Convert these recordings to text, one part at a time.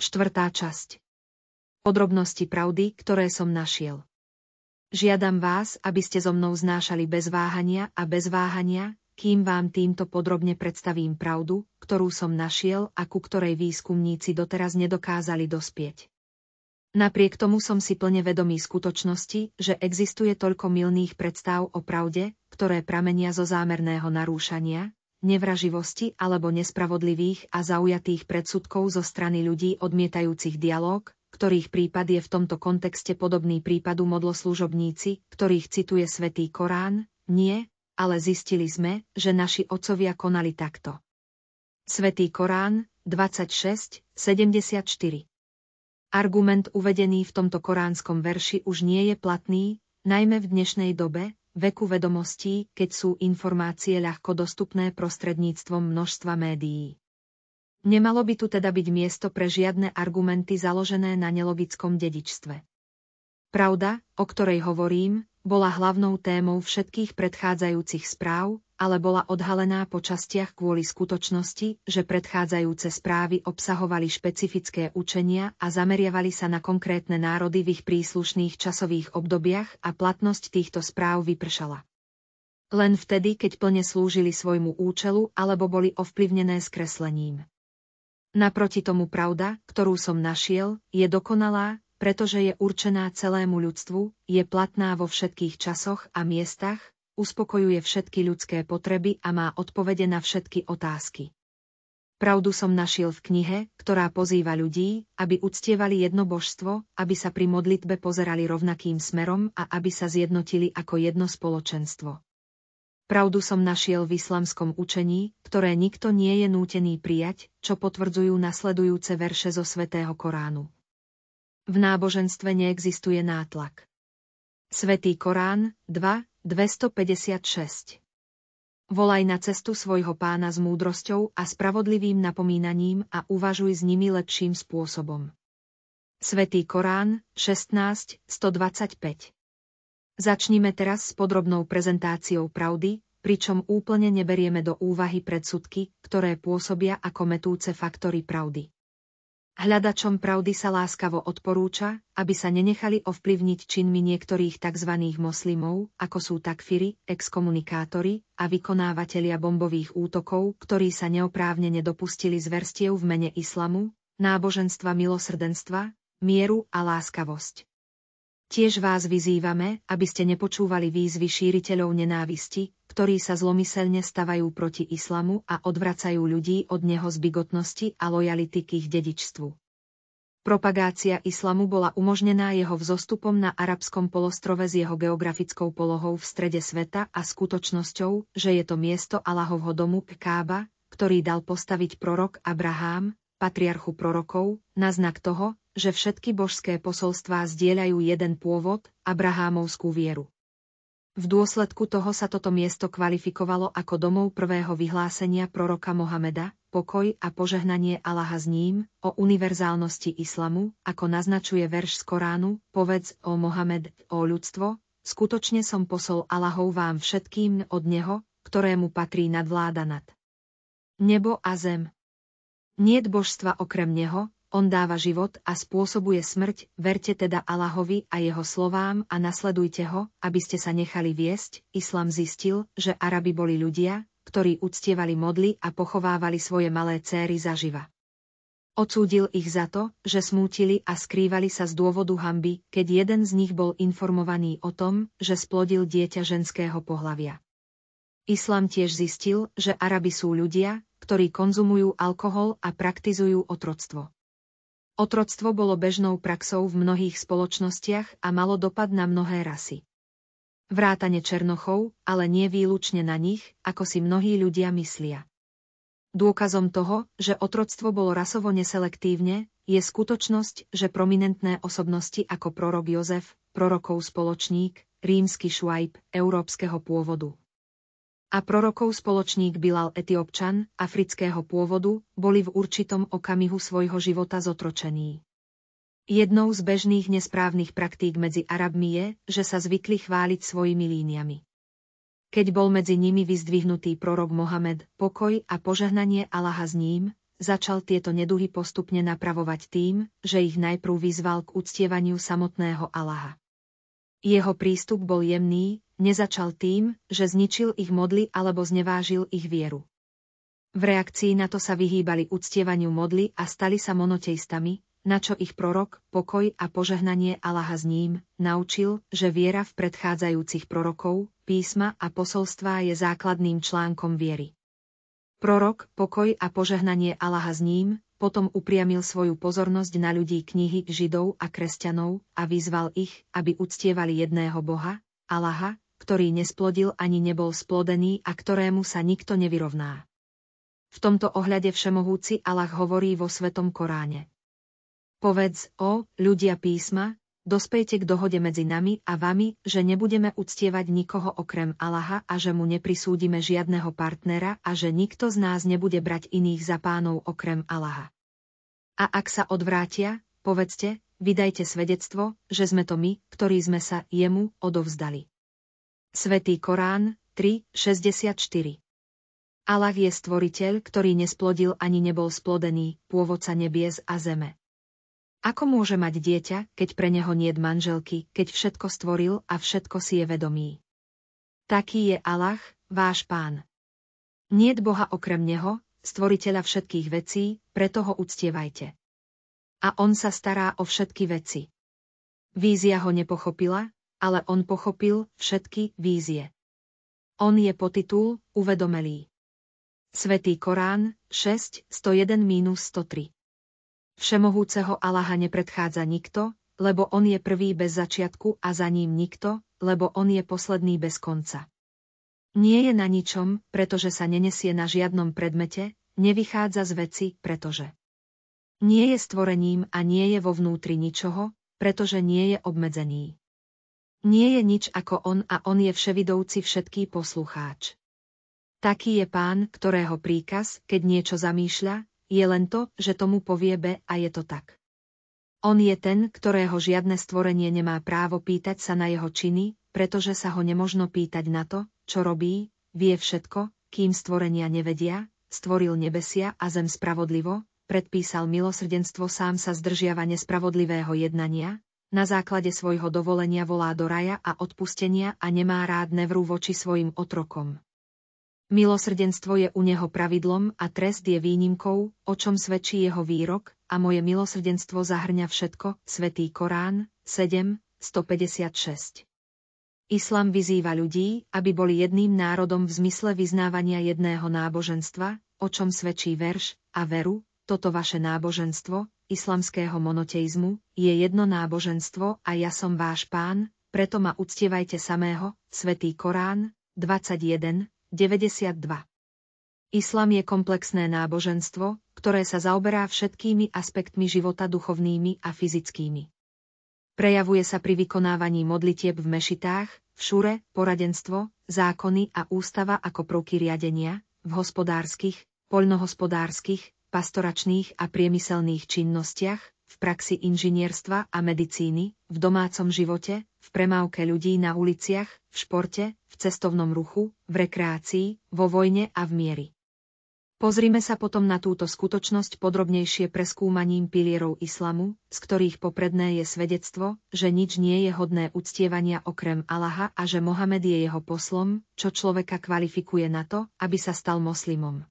4. časť. Podrobnosti pravdy, ktoré som našiel. Žiadam vás, aby ste so mnou znášali bez váhania, kým vám týmto podrobne predstavím pravdu, ktorú som našiel a ku ktorej výskumníci doteraz nedokázali dospieť. Napriek tomu som si plne vedomý skutočnosti, že existuje toľko mylných predstáv o pravde, ktoré pramenia zo zámerného narúšania, nevraživosti alebo nespravodlivých a zaujatých predsudkov zo strany ľudí odmietajúcich dialóg, ktorých prípad je v tomto kontexte podobný prípadu modloslužobníci, ktorých cituje Svätý Korán. Nie, ale zistili sme, že naši otcovia konali takto. Svätý Korán 26:74. Argument uvedený v tomto koránskom verši už nie je platný, najmä v dnešnej dobe, veku vedomostí, keď sú informácie ľahko dostupné prostredníctvom množstva médií. Nemalo by tu teda byť miesto pre žiadne argumenty založené na nelogickom dedičstve. Pravda, o ktorej hovorím, bola hlavnou témou všetkých predchádzajúcich správ, ale bola odhalená po častiach kvôli skutočnosti, že predchádzajúce správy obsahovali špecifické učenia a zameriavali sa na konkrétne národy v ich príslušných časových obdobiach a platnosť týchto správ vypršala. Len vtedy, keď plne slúžili svojmu účelu alebo boli ovplyvnené skreslením. Naproti tomu pravda, ktorú som našiel, je dokonalá, pretože je určená celému ľudstvu, je platná vo všetkých časoch a miestach, uspokojuje všetky ľudské potreby a má odpovede na všetky otázky. Pravdu som našiel v knihe, ktorá pozýva ľudí, aby uctievali jedno božstvo, aby sa pri modlitbe pozerali rovnakým smerom a aby sa zjednotili ako jedno spoločenstvo. Pravdu som našiel v islamskom učení, ktoré nikto nie je nútený prijať, čo potvrdzujú nasledujúce verše zo Svätého Koránu. V náboženstve neexistuje nátlak. Svätý Korán 2:256. Volaj na cestu svojho pána s múdrosťou a spravodlivým napomínaním a uvažuj s nimi lepším spôsobom. Svätý Korán 16:125. Začnime teraz s podrobnou prezentáciou pravdy, pričom úplne neberieme do úvahy predsudky, ktoré pôsobia ako metúce faktory pravdy. Hľadačom pravdy sa láskavo odporúča, aby sa nenechali ovplyvniť činmi niektorých tzv. Moslimov, ako sú takfiri, exkomunikátori a vykonávatelia bombových útokov, ktorí sa neoprávnene dopustili zverstiev v mene islamu, náboženstva milosrdenstva, mieru a láskavosť. Tiež vás vyzývame, aby ste nepočúvali výzvy šíriteľov nenávisti, ktorí sa zlomyselne stavajú proti islamu a odvracajú ľudí od neho z bigotnosti a lojality k ich dedičstvu. Propagácia islamu bola umožnená jeho vzostupom na arabskom polostrove s jeho geografickou polohou v strede sveta a skutočnosťou, že je to miesto Allahovho domu Kába, ktorý dal postaviť prorok Abrahám, patriarchu prorokov, na znak toho, že všetky božské posolstvá zdieľajú jeden pôvod, Abrahámovskú vieru. V dôsledku toho sa toto miesto kvalifikovalo ako domov prvého vyhlásenia proroka Mohameda, pokoj a požehnanie Allaha s ním, o univerzálnosti islamu, ako naznačuje verš z Koránu, povedz, o Mohamed, o ľudstvo, skutočne som posol Allahov vám všetkým od neho, ktorému patrí nadvláda nad nebo a zem. Niet božstva okrem neho, on dáva život a spôsobuje smrť, verte teda Allahovi a jeho slovám a nasledujte ho, aby ste sa nechali viesť. Islam zistil, že Arabi boli ľudia, ktorí uctievali modly a pochovávali svoje malé céry zaživa. Odsúdil ich za to, že smútili a skrývali sa z dôvodu hanby, keď jeden z nich bol informovaný o tom, že splodil dieťa ženského pohlavia. Islam tiež zistil, že Arabi sú ľudia, ktorí konzumujú alkohol a praktizujú otroctvo. Otroctvo bolo bežnou praxou v mnohých spoločnostiach a malo dopad na mnohé rasy. Vrátane černochov, ale nie výlučne na nich, ako si mnohí ľudia myslia. Dôkazom toho, že otroctvo bolo rasovo neselektívne, je skutočnosť, že prominentné osobnosti ako prorok Jozef, prorokov spoločník, rímsky Šuajb, európskeho pôvodu, a prorokov spoločník Bilal Etiópčan, afrického pôvodu, boli v určitom okamihu svojho života zotročení. Jednou z bežných nesprávnych praktík medzi Arabmi je, že sa zvykli chváliť svojimi líniami. Keď bol medzi nimi vyzdvihnutý prorok Mohamed, pokoj a požehnanie Allaha s ním, začal tieto neduhy postupne napravovať tým, že ich najprv vyzval k uctievaniu samotného Allaha. Jeho prístup bol jemný, nezačal tým, že zničil ich modly alebo znevážil ich vieru. V reakcii na to sa vyhýbali uctievaniu modly a stali sa monoteistami, na čo ich prorok, pokoj a požehnanie Allaha s ním, naučil, že viera v predchádzajúcich prorokov, písma a posolstvá je základným článkom viery. Prorok, pokoj a požehnanie Allaha s ním, potom upriamil svoju pozornosť na ľudí knihy Židov a kresťanov a vyzval ich, aby uctievali jedného Boha, Allaha, ktorý nesplodil ani nebol splodený a ktorému sa nikto nevyrovná. V tomto ohľade všemohúci Allah hovorí vo Svetom Koráne. Povedz, ó, ľudia písma, dospejte k dohode medzi nami a vami, že nebudeme uctievať nikoho okrem Allaha a že mu neprisúdime žiadneho partnera a že nikto z nás nebude brať iných za pánov okrem Allaha. A ak sa odvrátia, povedzte, vydajte svedectvo, že sme to my, ktorí sme sa jemu odovzdali. Svätý Korán 3:64. Allah je stvoriteľ, ktorý nesplodil ani nebol splodený, pôvodca nebies a zeme. Ako môže mať dieťa, keď pre neho niet manželky, keď všetko stvoril a všetko si je vedomý? Taký je Allah, váš pán. Niet Boha okrem neho, stvoriteľa všetkých vecí, preto ho uctievajte. A on sa stará o všetky veci. Vízia ho nepochopila, ale on pochopil všetky vízie. On je potitul, uvedomelý. Svätý Korán 6:101-103. Všemohúceho Allaha nepredchádza nikto, lebo on je prvý bez začiatku a za ním nikto, lebo on je posledný bez konca. Nie je na ničom, pretože sa nenesie na žiadnom predmete, nevychádza z veci, pretože nie je stvorením a nie je vo vnútri ničoho, pretože nie je obmedzený. Nie je nič ako on a on je vševidouci všetký poslucháč. Taký je pán, ktorého príkaz, keď niečo zamýšľa, je len to, že tomu povie B a je to tak. On je ten, ktorého žiadne stvorenie nemá právo pýtať sa na jeho činy, pretože sa ho nemožno pýtať na to, čo robí, vie všetko, kým stvorenia nevedia, stvoril nebesia a zem spravodlivo, predpísal milosrdenstvo, sám sa zdržiava nespravodlivého jednania, na základe svojho dovolenia volá do raja a odpustenia a nemá rád nevru voči svojim otrokom. Milosrdenstvo je u neho pravidlom a trest je výnimkou, o čom svedčí jeho výrok, a moje milosrdenstvo zahrňa všetko, Svätý Korán 7:156. Islám vyzýva ľudí, aby boli jedným národom v zmysle vyznávania jedného náboženstva, o čom svedčí verš, a veru, toto vaše náboženstvo, islamského monoteizmu, je jedno náboženstvo a ja som váš pán, preto ma uctievajte samého, Svätý Korán 21:92. Islám je komplexné náboženstvo, ktoré sa zaoberá všetkými aspektmi života duchovnými a fyzickými. Prejavuje sa pri vykonávaní modlitieb v mešitách, v šure, poradenstvo, zákony a ústava ako prvky riadenia, v hospodárskych, poľnohospodárskych, pastoračných a priemyselných činnostiach, v praxi inžinierstva a medicíny, v domácom živote, v premávke ľudí na uliciach, v športe, v cestovnom ruchu, v rekreácii, vo vojne a v mieri. Pozrime sa potom na túto skutočnosť podrobnejšie preskúmaním pilierov islamu, z ktorých popredné je svedectvo, že nič nie je hodné uctievania okrem Allaha a že Mohamed je jeho poslom, čo človeka kvalifikuje na to, aby sa stal moslimom.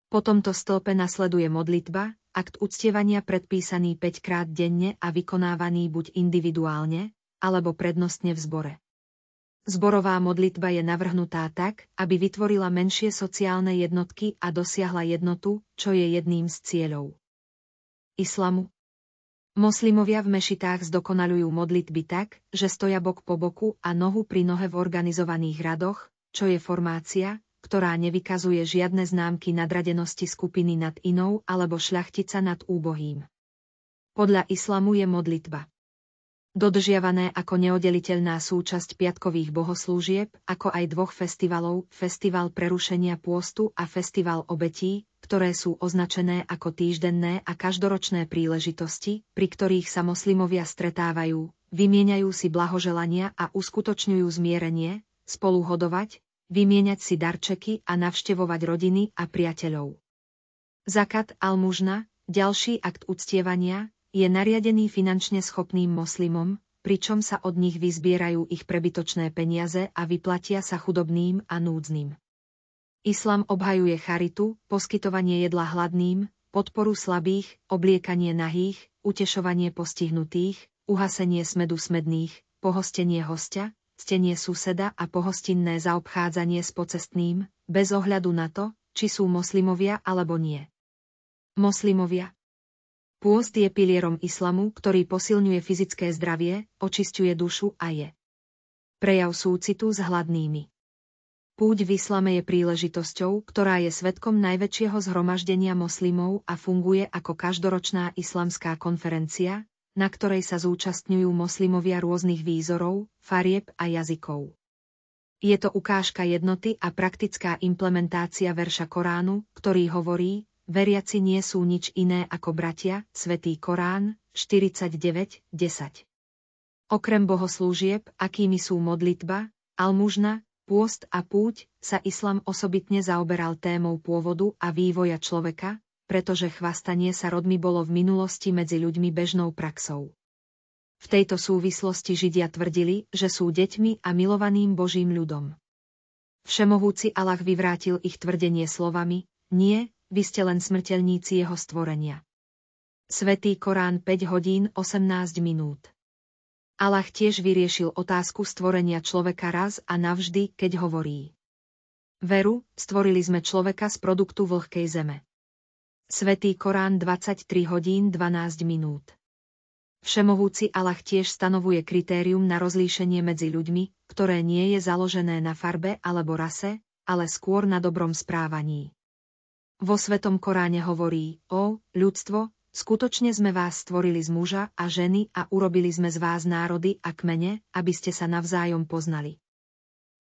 Po tomto stĺpe nasleduje modlitba, akt uctievania predpísaný 5-krát denne a vykonávaný buď individuálne, alebo prednostne v zbore. Zborová modlitba je navrhnutá tak, aby vytvorila menšie sociálne jednotky a dosiahla jednotu, čo je jedným z cieľov islamu. Moslimovia v mešitách zdokonaľujú modlitby tak, že stoja bok po boku a nohu pri nohe v organizovaných radoch, čo je formácia, ktorá nevykazuje žiadne známky nadradenosti skupiny nad inou alebo šľachtica nad úbohým. Podľa islamu je modlitba dodržiavané ako neoddeliteľná súčasť piatkových bohoslúžieb, ako aj dvoch festivalov, festival prerušenia pôstu a festival obetí, ktoré sú označené ako týždenné a každoročné príležitosti, pri ktorých sa moslimovia stretávajú, vymieňajú si blahoželania a uskutočňujú zmierenie, spolu hodovať, vymieňať si darčeky a navštevovať rodiny a priateľov. Zakat almužna, ďalší akt uctievania, je nariadený finančne schopným moslimom, pričom sa od nich vyzbierajú ich prebytočné peniaze a vyplatia sa chudobným a núdznym. Islám obhajuje charitu, poskytovanie jedla hladným, podporu slabých, obliekanie nahých, utešovanie postihnutých, uhasenie smedu smedných, pohostenie hostia, ctenie suseda a pohostinné zaobchádzanie s pocestným, bez ohľadu na to, či sú moslimovia alebo nie. Moslimovia. Pôst je pilierom islamu, ktorý posilňuje fyzické zdravie, očisťuje dušu a je prejav súcitu s hladnými. Púť v islame je príležitosťou, ktorá je svedkom najväčšieho zhromaždenia moslimov a funguje ako každoročná islamská konferencia, na ktorej sa zúčastňujú moslimovia rôznych výzorov, farieb a jazykov. Je to ukážka jednoty a praktická implementácia verša Koránu, ktorý hovorí: veriaci nie sú nič iné ako bratia, Svätý Korán, 49:10. Okrem bohoslúžieb, akými sú modlitba, almužna, pôst a púť, sa islám osobitne zaoberal témou pôvodu a vývoja človeka, pretože chvastanie sa rodmi bolo v minulosti medzi ľuďmi bežnou praxou. V tejto súvislosti Židia tvrdili, že sú deťmi a milovaným Božím ľudom. Všemohúci Allah vyvrátil ich tvrdenie slovami: nie, vy ste len smrteľníci jeho stvorenia. Svätý Korán 5:18. Allah tiež vyriešil otázku stvorenia človeka raz a navždy, keď hovorí: veru, stvorili sme človeka z produktu vlhkej zeme. Svätý Korán 23:12. Všemohúci Allah tiež stanovuje kritérium na rozlíšenie medzi ľuďmi, ktoré nie je založené na farbe alebo rase, ale skôr na dobrom správaní. Vo Svetom Koráne hovorí: ó, ľudstvo, skutočne sme vás stvorili z muža a ženy a urobili sme z vás národy a kmene, aby ste sa navzájom poznali.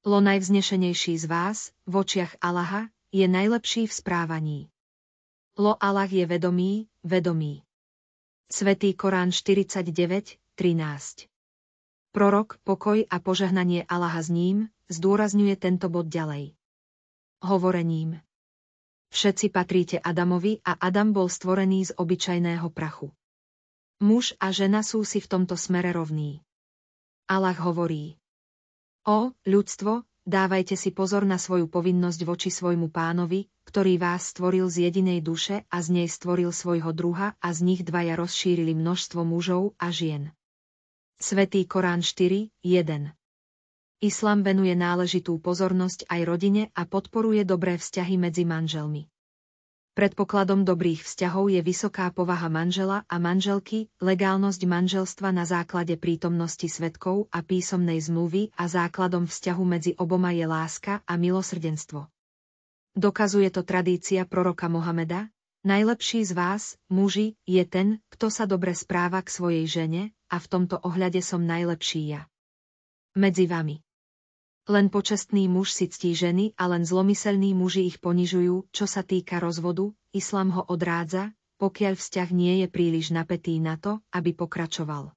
Lo najvznešenejší z vás, v očiach Allaha, je najlepší v správaní. Lo Allah je vedomý, vedomý. Svätý Korán 49:13. Prorok, pokoj a požehnanie Allaha s ním, zdôrazňuje tento bod ďalej hovorením: všetci patríte Adamovi a Adam bol stvorený z obyčajného prachu. Muž a žena sú si v tomto smere rovní. Allah hovorí: ó, ľudstvo, dávajte si pozor na svoju povinnosť voči svojmu pánovi, ktorý vás stvoril z jedinej duše a z nej stvoril svojho druha a z nich dvaja rozšírili množstvo mužov a žien. Svätý Korán 4:1. Islám venuje náležitú pozornosť aj rodine a podporuje dobré vzťahy medzi manželmi. Predpokladom dobrých vzťahov je vysoká povaha manžela a manželky, legálnosť manželstva na základe prítomnosti svedkov a písomnej zmluvy a základom vzťahu medzi oboma je láska a milosrdenstvo. Dokazuje to tradícia proroka Mohameda: najlepší z vás, muži, je ten, kto sa dobre správa k svojej žene, a v tomto ohľade som najlepší ja medzi vami. Len počestný muž si ctí ženy a len zlomyselní muži ich ponižujú. Čo sa týka rozvodu, islám ho odrádza, pokiaľ vzťah nie je príliš napätý na to, aby pokračoval.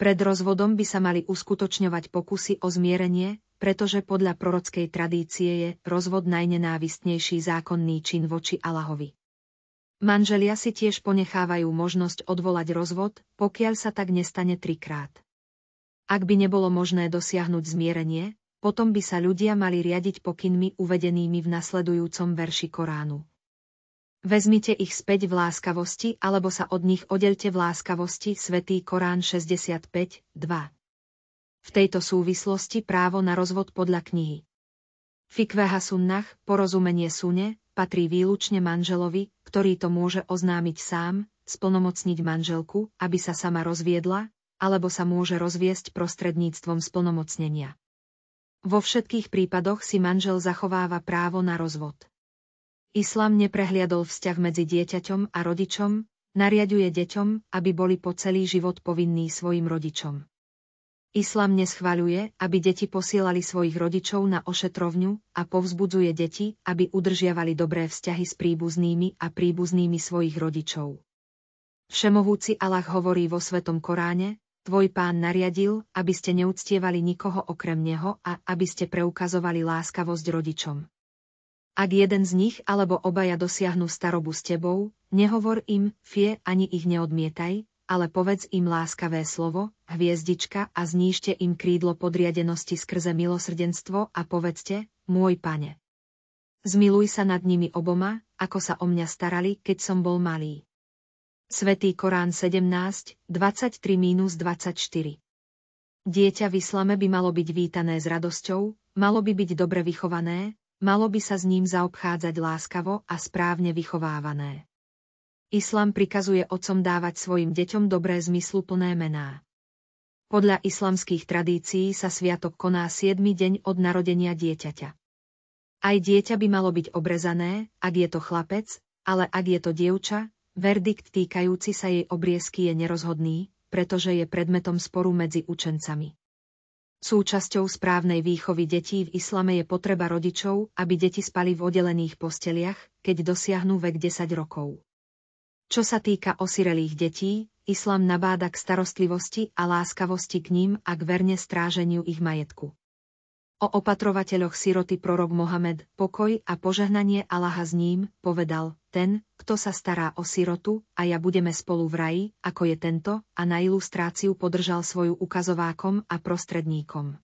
Pred rozvodom by sa mali uskutočňovať pokusy o zmierenie, pretože podľa prorockej tradície je rozvod najnenávistnejší zákonný čin voči Allahovi. Manželia si tiež ponechávajú možnosť odvolať rozvod, pokiaľ sa tak nestane 3-krát. Ak by nebolo možné dosiahnuť zmierenie, potom by sa ľudia mali riadiť pokynmi uvedenými v nasledujúcom verši Koránu. Vezmite ich späť v láskavosti alebo sa od nich oddelte v láskavosti. Svätý Korán 65:2. V tejto súvislosti právo na rozvod podľa knihy Fikveha Sunnah, porozumenie sune, patrí výlučne manželovi, ktorý to môže oznámiť sám, splnomocniť manželku, aby sa sama rozviedla, alebo sa môže rozviesť prostredníctvom splnomocnenia. Vo všetkých prípadoch si manžel zachováva právo na rozvod. Islám neprehliadol vzťah medzi dieťaťom a rodičom, nariaďuje deťom, aby boli po celý život povinní svojim rodičom. Islám neschvaľuje, aby deti posielali svojich rodičov na ošetrovňu a povzbudzuje deti, aby udržiavali dobré vzťahy s príbuznými a príbuznými svojich rodičov. Všemohúci Allah hovorí vo Svetom Koráne: tvoj pán nariadil, aby ste neuctievali nikoho okrem neho a aby ste preukazovali láskavosť rodičom. Ak jeden z nich alebo obaja dosiahnu starobu s tebou, nehovor im, fie, ani ich neodmietaj, ale povedz im láskavé slovo, hviezdička, a znížte im krídlo podriadenosti skrze milosrdenstvo a povedzte, môj pane. Zmiluj sa nad nimi oboma, ako sa o mňa starali, keď som bol malý. Svätý Korán 17, 23-24. Dieťa v islame by malo byť vítané s radosťou, malo by byť dobre vychované, malo by sa s ním zaobchádzať láskavo a správne vychovávané. Islám prikazuje otcom dávať svojim deťom dobré zmysluplné mená. Podľa islamských tradícií sa sviatok koná 7. deň od narodenia dieťaťa. Aj dieťa by malo byť obrezané, ak je to chlapec, ale ak je to dievča, verdikt týkajúci sa jej obriezky je nerozhodný, pretože je predmetom sporu medzi učencami. Súčasťou správnej výchovy detí v islame je potreba rodičov, aby deti spali v oddelených posteliach, keď dosiahnu vek 10 rokov. Čo sa týka osirelých detí, islám nabáda k starostlivosti a láskavosti k ním a k verne stráženiu ich majetku. O opatrovateľoch siroty prorok Mohamed, pokoj a požehnanie Allaha s ním, povedal, ten, kto sa stará o sirotu, a ja budeme spolu v raji, ako je tento, a na ilustráciu podržal svoju ukazovákom a prostredníkom.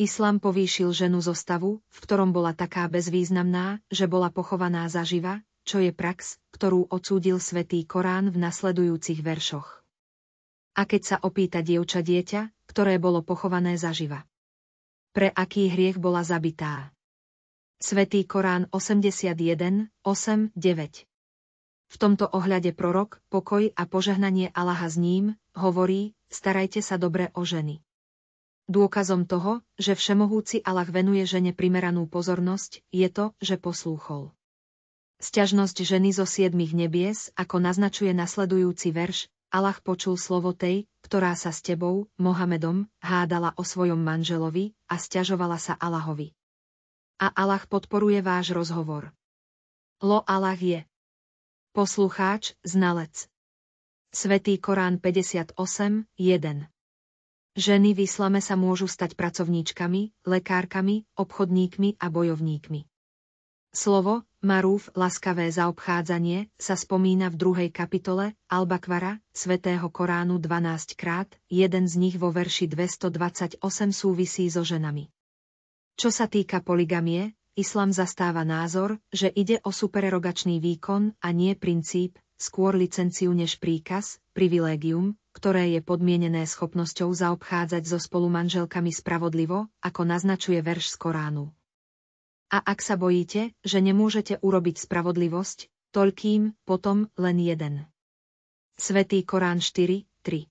Islám povýšil ženu zo stavu, v ktorom bola taká bezvýznamná, že bola pochovaná zaživa, čo je prax, ktorú odsúdil Svätý Korán v nasledujúcich veršoch. A keď sa opýta dievča dieťa, ktoré bolo pochované zaživa. Pre aký hriech bola zabitá? Svätý Korán 81, 8, 9. V tomto ohľade prorok, pokoj a požehnanie Allaha s ním, hovorí, starajte sa dobre o ženy. Dôkazom toho, že všemohúci Allah venuje žene primeranú pozornosť, je to, že poslúchol. Sťažnosť ženy zo 7 nebies, ako naznačuje nasledujúci verš, Allah počul slovo tej, ktorá sa s tebou, Mohamedom, hádala o svojom manželovi a sťažovala sa Allahovi. A Allah podporuje váš rozhovor. Allah je poslucháč, znalec. Svätý Korán 58, 1. Ženy v islame sa môžu stať pracovníčkami, lekárkami, obchodníkmi a bojovníkmi. Slovo marúf, laskavé zaobchádzanie, sa spomína v 2. kapitole Al-Bakvara, Svätého Koránu 12 krát, jeden z nich vo verši 228 súvisí so ženami. Čo sa týka poligamie, islám zastáva názor, že ide o supererogačný výkon a nie princíp, skôr licenciu než príkaz, privilégium, ktoré je podmienené schopnosťou zaobchádzať so spolumanželkami spravodlivo, ako naznačuje verš z Koránu. A ak sa bojíte, že nemôžete urobiť spravodlivosť, toľkým, potom len jeden. Svätý Korán 4, 3.